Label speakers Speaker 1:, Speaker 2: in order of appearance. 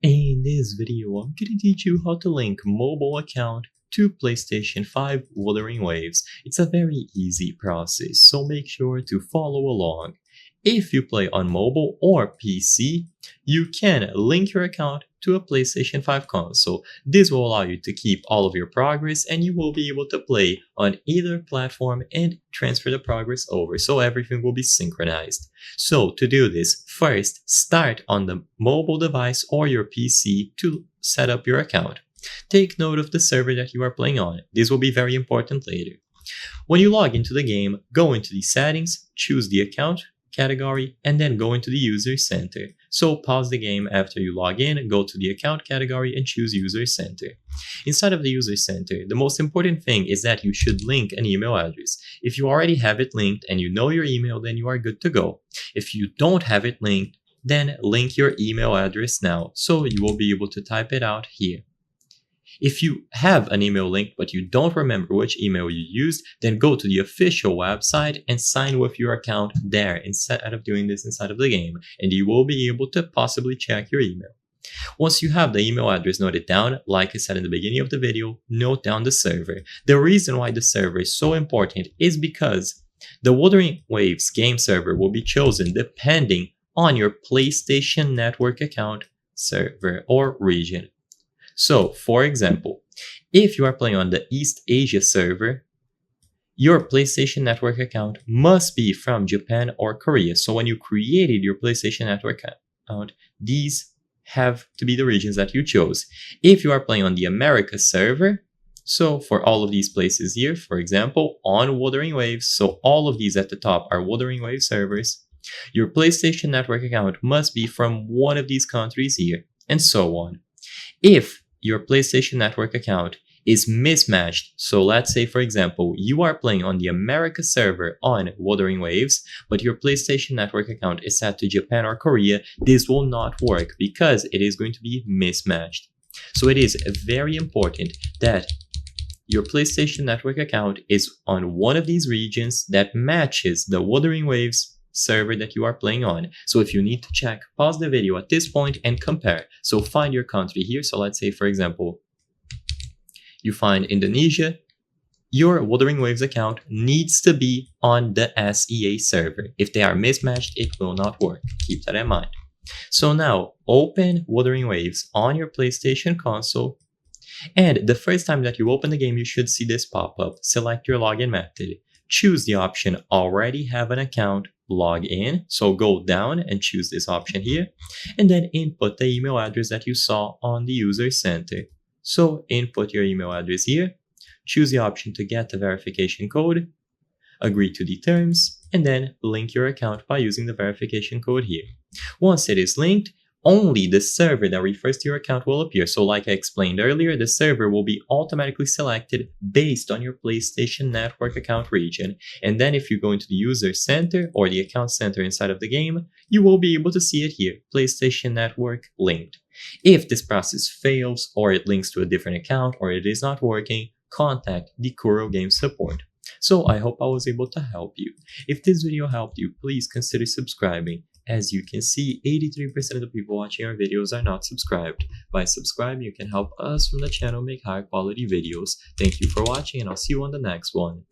Speaker 1: In this video, I'm going to teach you how to link mobile account to PlayStation 5 Wuthering Waves. It's a very easy process, so make sure to follow along. If you play on mobile or PC, you can link your account to a PlayStation 5 console. This will allow you to keep all of your progress and you will be able to play on either platform and transfer the progress over, so everything will be synchronized. So to do this, first start on the mobile device or your PC to set up your account. Take note of the server that you are playing on. This will be very important later. When you log into the game, go into the settings, choose the account category, and then go into the user center. So pause the game after you log in, go to the account category and choose user center. Inside of the user center, the most important thing is that you should link an email address. If you already have it linked and you know your email, then you are good to go. If you don't have it linked, then link your email address now, so you will be able to type it out here. If you have an email link but you don't remember which email you used, then go to the official website and sign with your account there instead of doing this inside of the game, and you will be able to possibly check your email. Once you have the email address noted down, like I said in the beginning of the video, note down the server. The reason why the server is so important is because the Wuthering Waves game server will be chosen depending on your PlayStation Network account, server, or region. So, for example, if you are playing on the East Asia server, your PlayStation Network account must be from Japan or Korea. So when you created your PlayStation Network account, these have to be the regions that you chose. If you are playing on the America server, so for all of these places here, for example, on Wuthering Waves, so all of these at the top are Wuthering Waves servers, your PlayStation Network account must be from one of these countries here, and so on. If your PlayStation Network account is mismatched, so let's say for example you are playing on the America server on Wuthering Waves, but your PlayStation Network account is set to Japan or Korea, this will not work because it is going to be mismatched. So it is very important that your PlayStation Network account is on one of these regions that matches the Wuthering Waves server that you are playing on. So if you need to check, pause the video at this point and compare. So find your country here. So let's say for example you find Indonesia, your Wuthering Waves account needs to be on the SEA server. If they are mismatched, it will not work. Keep that in mind. So now open Wuthering Waves on your PlayStation console, and the first time that you open the game, you should see this pop up. Select your login method. Choose the option already have an account, log in. So go down and choose this option here, and then input the email address that you saw on the user center. So input your email address here, choose the option to get the verification code, agree to the terms, and then link your account by using the verification code here. Once it is linked, only the server that refers to your account will appear. So like I explained earlier, the server will be automatically selected based on your PlayStation Network account region. And then if you go into the user center or the account center inside of the game, you will be able to see it here, PlayStation Network linked. If this process fails or it links to a different account or it is not working, contact the Kuro Game support. So I hope I was able to help you. If this video helped you, please consider subscribing. As you can see, 83% of the people watching our videos are not subscribed. By subscribing, you can help us from the channel make higher quality videos. Thank you for watching, and I'll see you on the next one.